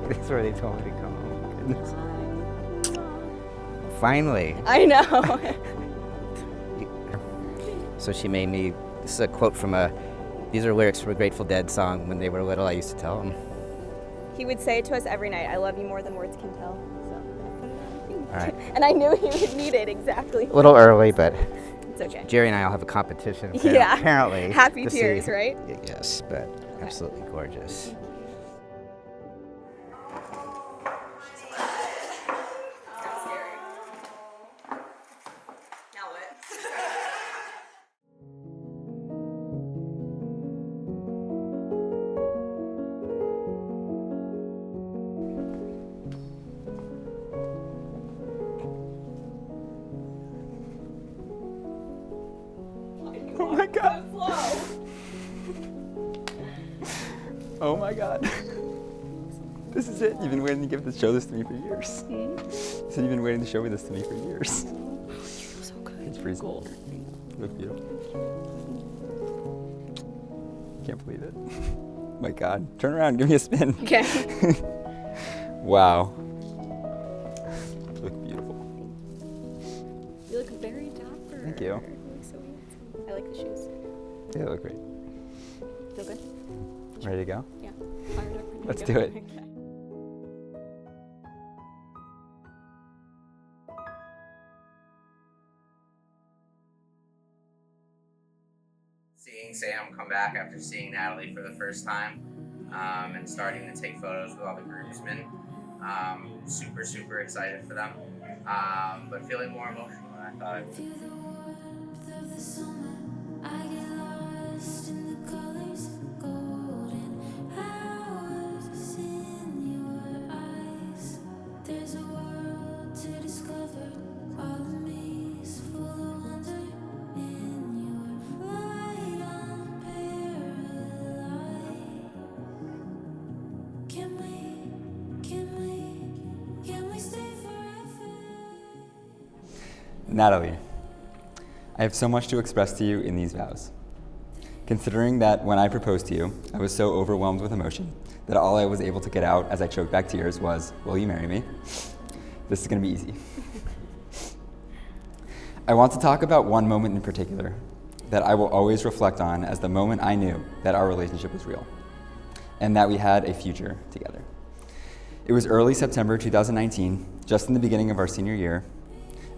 That's where they told me to come. Oh, goodness. Finally. I know. So she made me, this is a quote from these are lyrics from a Grateful Dead song when they were little. I used to tell them. He would say it to us every night, I love you more than words can tell. So. All right. And I knew he would need it exactly. A little early, but It's okay. Jerry and I will have a competition. Yeah. Apparently. Happy to tears, see. right? Yes, but absolutely gorgeous. Oh my God. Oh my God. This is it. You've been waiting to show this to me for years. You said you've been waiting to show me this to me for years. So good. It's freezing. You look beautiful. Can't believe it. My God. Turn around. Give me a spin. Okay. Wow. You look beautiful. You look very dapper. Thank you. You look so handsome. I like the shoes. Yeah, you look great. Feel good? Ready to go? Yeah. Fired up. Ready Let's to do go. it. Okay. Seeing Sam come back after seeing Natalie for the first time and starting to take photos with all the groomsmen. Super, super excited for them, but feeling more emotional than I thought I would. Natalie, I have so much to express to you in these vows. Considering that when I proposed to you, I was so overwhelmed with emotion that all I was able to get out as I choked back tears was, will you marry me? This is gonna be easy. I want to talk about one moment in particular that I will always reflect on as the moment I knew that our relationship was real and that we had a future together. It was early September 2019, just in the beginning of our senior year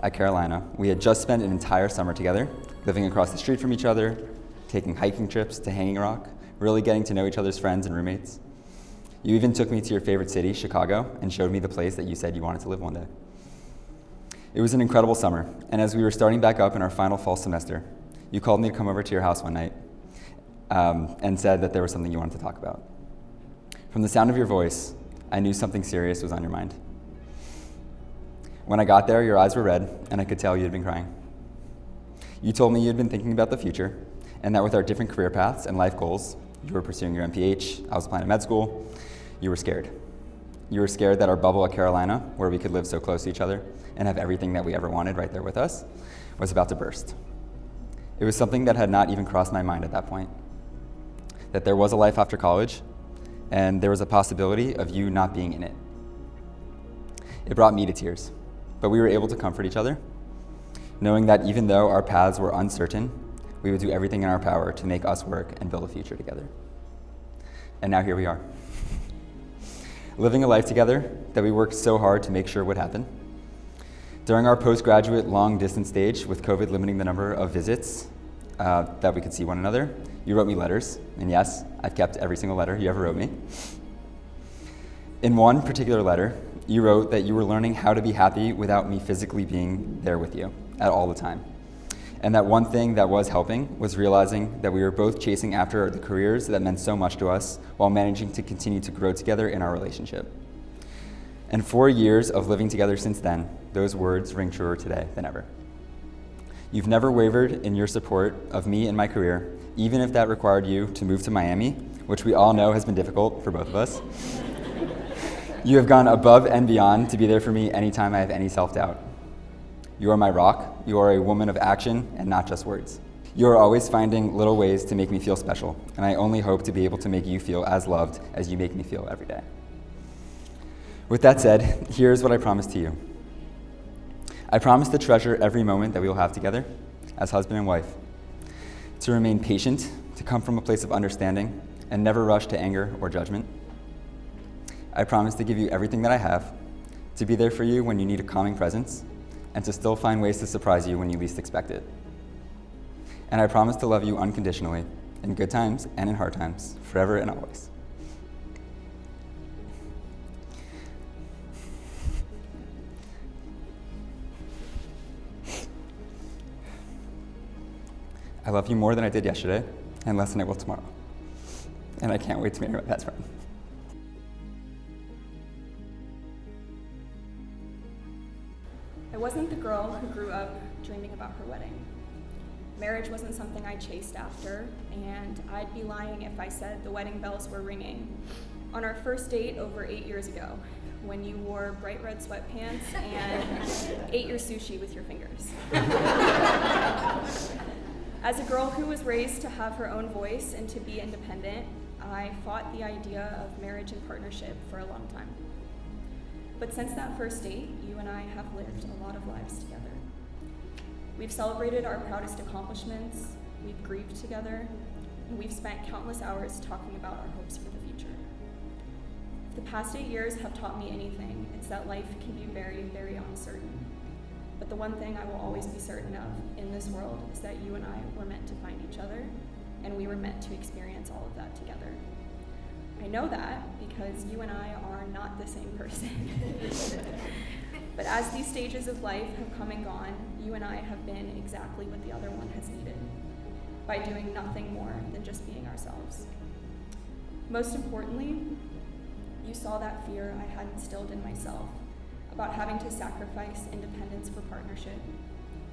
at Carolina. We had just spent an entire summer together, living across the street from each other, taking hiking trips to Hanging Rock, really getting to know each other's friends and roommates. You even took me to your favorite city, Chicago, and showed me the place that you said you wanted to live one day. It was an incredible summer, and as we were starting back up in our final fall semester, you called me to come over to your house one night and said that there was something you wanted to talk about. From the sound of your voice, I knew something serious was on your mind. When I got there, your eyes were red, and I could tell you had been crying. You told me you had been thinking about the future, and that with our different career paths and life goals, you were pursuing your MPH, I was applying to med school, you were scared. You were scared that our bubble at Carolina, where we could live so close to each other and have everything that we ever wanted right there with us, was about to burst. It was something that had not even crossed my mind at that point. That there was a life after college, and there was a possibility of you not being in it. It brought me to tears, but we were able to comfort each other, knowing that even though our paths were uncertain, we would do everything in our power to make us work and build a future together. And now here we are, living a life together that we worked so hard to make sure would happen. During our postgraduate long-distance stage, with COVID limiting the number of visits that we could see one another, you wrote me letters, and yes, I've kept every single letter you ever wrote me. In one particular letter, you wrote that you were learning how to be happy without me physically being there with you at all the time. And that one thing that was helping was realizing that we were both chasing after the careers that meant so much to us while managing to continue to grow together in our relationship. And 4 years of living together since then, those words ring truer today than ever. You've never wavered in your support of me and my career, even if that required you to move to Miami, which we all know has been difficult for both of us. You have gone above and beyond to be there for me anytime I have any self-doubt. You are my rock. You are a woman of action and not just words. You are always finding little ways to make me feel special, and I only hope to be able to make you feel as loved as you make me feel every day. With that said, here's what I promise to you. I promise to treasure every moment that we will have together as husband and wife, to remain patient, to come from a place of understanding, and never rush to anger or judgment. I promise to give you everything that I have, to be there for you when you need a calming presence, and to still find ways to surprise you when you least expect it. And I promise to love you unconditionally, in good times and in hard times, forever and always. I love you more than I did yesterday, and less than I will tomorrow. And I can't wait to marry my best friend. I wasn't the girl who grew up dreaming about her wedding. Marriage wasn't something I chased after, and I'd be lying if I said the wedding bells were ringing on our first date over 8 years ago, when you wore bright red sweatpants and ate your sushi with your fingers. As a girl who was raised to have her own voice and to be independent, I fought the idea of marriage and partnership for a long time. But since that first date, you and I have lived a lot of lives together. We've celebrated our proudest accomplishments, we've grieved together, and we've spent countless hours talking about our hopes for the future. If the past 8 years have taught me anything, it's that life can be very, very uncertain. But the one thing I will always be certain of in this world is that you and I were meant to find each other, and we were meant to experience all of that together. I know that because you and I are not the same person. But as these stages of life have come and gone, you and I have been exactly what the other one has needed, by doing nothing more than just being ourselves. Most importantly, you saw that fear I had instilled in myself about having to sacrifice independence for partnership,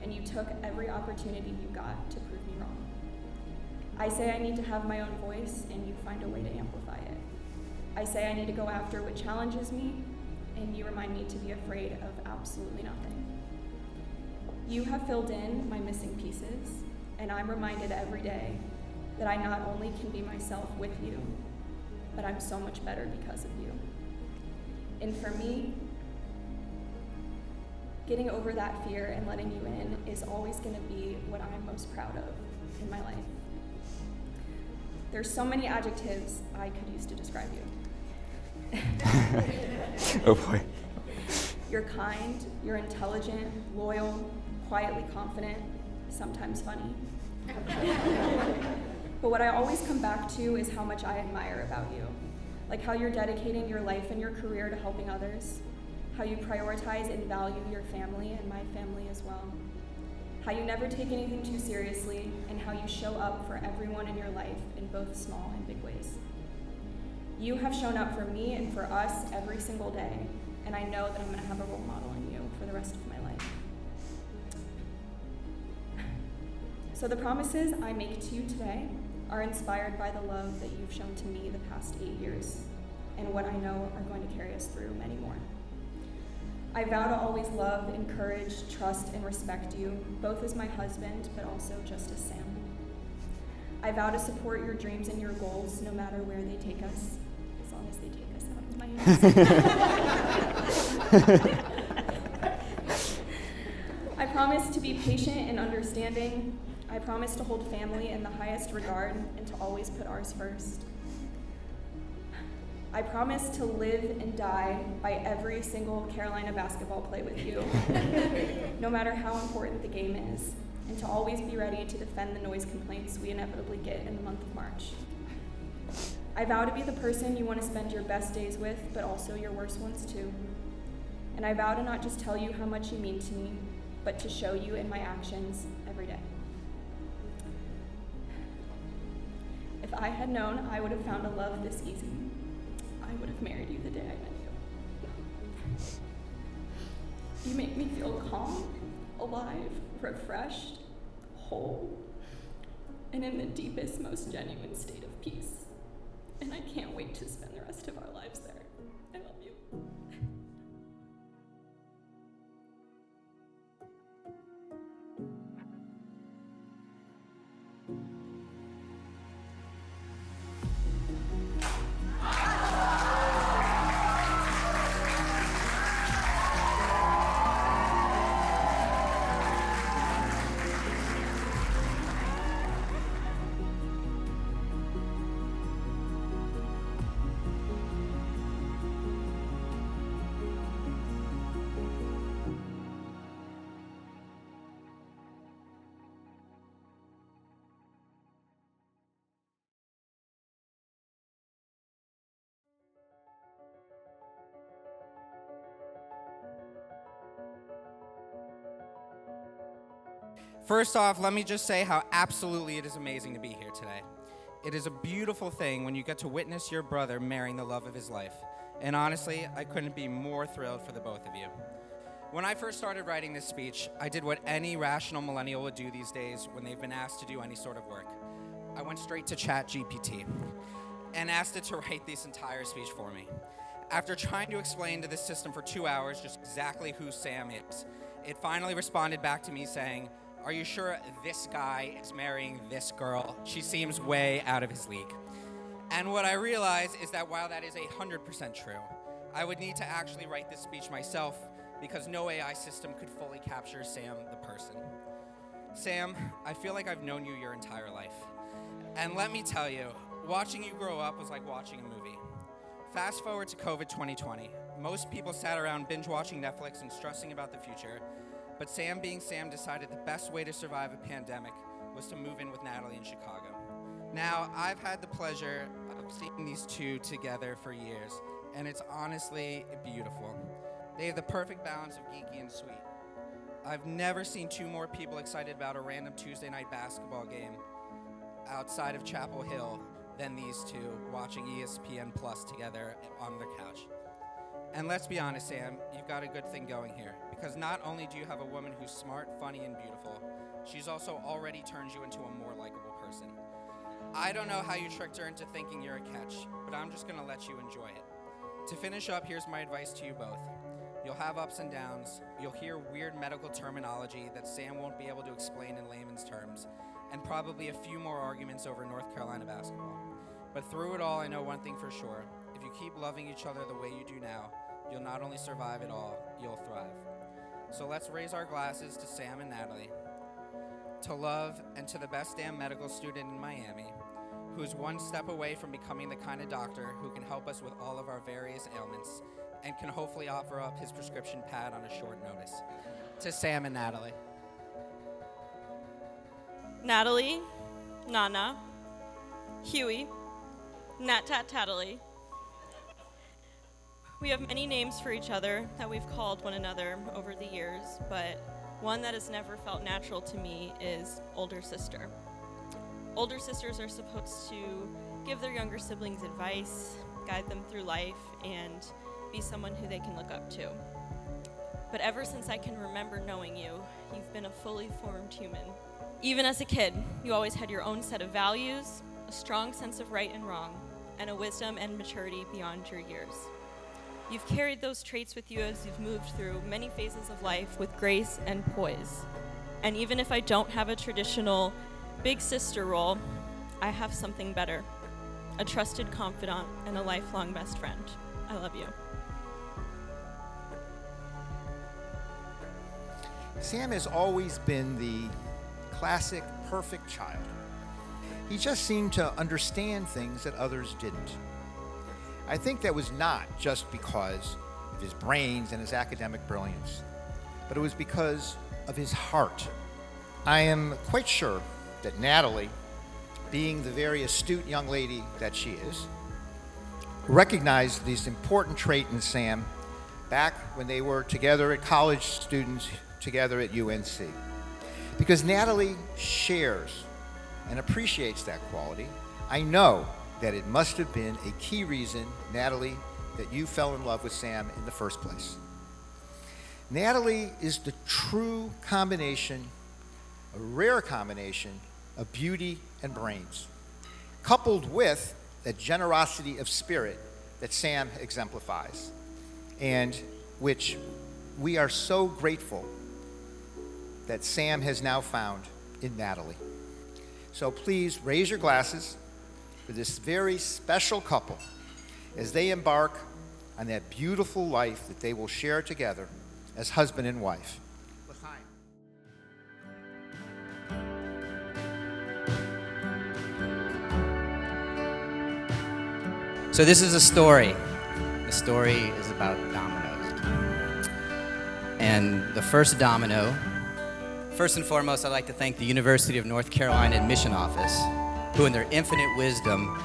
and you took every opportunity you got to prove me wrong. I say I need to have my own voice, and you find a way to amplify it. I say I need to go after what challenges me, and you remind me to be afraid of absolutely nothing. You have filled in my missing pieces, and I'm reminded every day that I not only can be myself with you, but I'm so much better because of you. And for me, getting over that fear and letting you in is always going to be what I'm most proud of in my life. There's so many adjectives I could use to describe you. Oh boy. You're kind, you're intelligent, loyal, quietly confident, sometimes funny. But what I always come back to is how much I admire about you. Like how you're dedicating your life and your career to helping others, how you prioritize and value your family and my family as well, how you never take anything too seriously, and how you show up for everyone in your life in both small and big ways. You have shown up for me and for us every single day, and I know that I'm going to have a role model in you for the rest of my life. So the promises I make to you today are inspired by the love that you've shown to me the past 8 years, and what I know are going to carry us through many more. I vow to always love, encourage, trust, and respect you, both as my husband, but also just as Sam. I vow to support your dreams and your goals, no matter where they take us, as long as they take us out of my hands. I promise to be patient and understanding. I promise to hold family in the highest regard and to always put ours first. I promise to live and die by every single Carolina basketball play with you, no matter how important the game is, and to always be ready to defend the noise complaints we inevitably get in the month of March. I vow to be the person you want to spend your best days with, but also your worst ones too. And I vow to not just tell you how much you mean to me, but to show you in my actions every day. If I had known I would have found a love this easy, I would have married you the day I met you. You make me feel calm, alive, refreshed, whole, and in the deepest, most genuine state of peace. And I can't wait to spend the rest of our lives there. I love you. First off, let me just say how absolutely it is amazing to be here today. It is a beautiful thing when you get to witness your brother marrying the love of his life. And honestly, I couldn't be more thrilled for the both of you. When I first started writing this speech, I did what any rational millennial would do these days when they've been asked to do any sort of work. I went straight to ChatGPT and asked it to write this entire speech for me. After trying to explain to this system for 2 hours just exactly who Sam is, it finally responded back to me saying, "Are you sure this guy is marrying this girl? She seems way out of his league." And what I realized is that while that is 100% true, I would need to actually write this speech myself because no AI system could fully capture Sam the person. Sam, I feel like I've known you your entire life. And let me tell you, watching you grow up was like watching a movie. Fast forward to COVID 2020. Most people sat around binge watching Netflix and stressing about the future, but Sam being Sam decided the best way to survive a pandemic was to move in with Natalie in Chicago. Now, I've had the pleasure of seeing these two together for years, and it's honestly beautiful. They have the perfect balance of geeky and sweet. I've never seen two more people excited about a random Tuesday night basketball game outside of Chapel Hill than these two watching ESPN Plus together on their couch. And let's be honest, Sam, you've got a good thing going here, because not only do you have a woman who's smart, funny, and beautiful, she's also already turned you into a more likable person. I don't know how you tricked her into thinking you're a catch, but I'm just gonna let you enjoy it. To finish up, here's my advice to you both. You'll have ups and downs, you'll hear weird medical terminology that Sam won't be able to explain in layman's terms, and probably a few more arguments over North Carolina basketball. But through it all, I know one thing for sure. If you keep loving each other the way you do now, you'll not only survive it all, you'll thrive. So let's raise our glasses to Sam and Natalie, to love, and to the best damn medical student in Miami, who's one step away from becoming the kind of doctor who can help us with all of our various ailments and can hopefully offer up his prescription pad on a short notice. To Sam and Natalie. Natalie, Nana, Huey, Nat Tat Tattly. We have many names for each other that we've called one another over the years, but one that has never felt natural to me is older sister. Older sisters are supposed to give their younger siblings advice, guide them through life, and be someone who they can look up to. But ever since I can remember knowing you, you've been a fully formed human. Even as a kid, you always had your own set of values, a strong sense of right and wrong, and a wisdom and maturity beyond your years. You've carried those traits with you as you've moved through many phases of life with grace and poise. And even if I don't have a traditional big sister role, I have something better, a trusted confidant and a lifelong best friend. I love you. Sam has always been the classic perfect child. He just seemed to understand things that others didn't. I think that was not just because of his brains and his academic brilliance, but it was because of his heart. I am quite sure that Natalie, being the very astute young lady that she is, recognized this important trait in Sam back when they were together at college students together at UNC. Because Natalie shares and appreciates that quality, I know that it must have been a key reason, Natalie, that you fell in love with Sam in the first place. Natalie is the true combination, a rare combination of beauty and brains, coupled with that generosity of spirit that Sam exemplifies, and which we are so grateful that Sam has now found in Natalie. So please raise your glasses for this very special couple as they embark on that beautiful life that they will share together as husband and wife. So this is a story. The story is about dominoes. And the first domino, first and foremost, I'd like to thank the University of North Carolina Admission Office, who in their infinite wisdom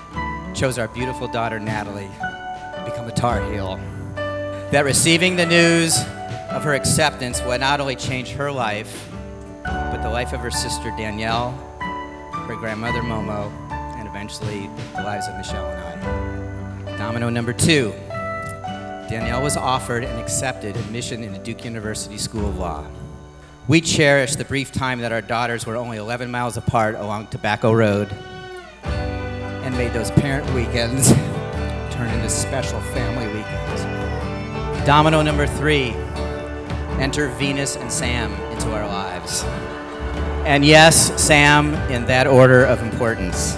chose our beautiful daughter Natalie to become a Tar Heel. That receiving the news of her acceptance would not only change her life, but the the life of her sister Danielle, her grandmother Momo, and eventually the lives of Michelle and I. Domino number 2. Danielle was offered and accepted admission into Duke University School of Law. We cherished the brief time that our daughters were only 11 miles apart along Tobacco Road and made those parent weekends turn into special family weekends. Domino number 3, enter Venus and Sam into our lives. And yes, Sam in that order of importance.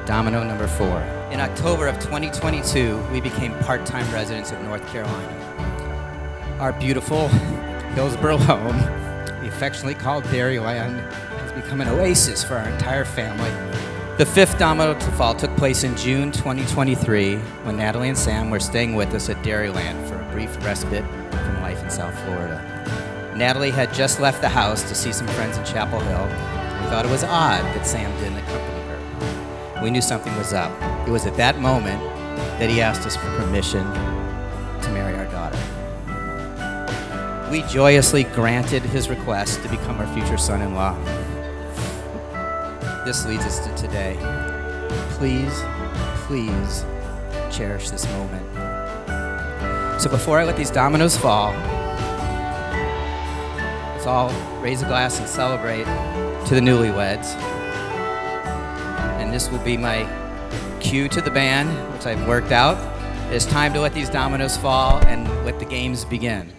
Domino number 4. In October of 2022, we became part-time residents of North Carolina. Our beautiful Hillsborough home, we affectionately called Dairyland, has become an oasis for our entire family. The 5th domino to fall took place in June 2023 when Natalie and Sam were staying with us at Dairyland for a brief respite from life in South Florida. Natalie had just left the house to see some friends in Chapel Hill. We thought it was odd that Sam didn't accompany her. We knew something was up. It was at that moment that he asked us for permission to marry our daughter. We joyously granted his request to become our future son-in-law. This leads us to today. Please, please cherish this moment. So before I let these dominoes fall, let's all raise a glass and celebrate to the newlyweds. And this will be my cue to the band, which I've worked out. It's time to let these dominoes fall and let the games begin.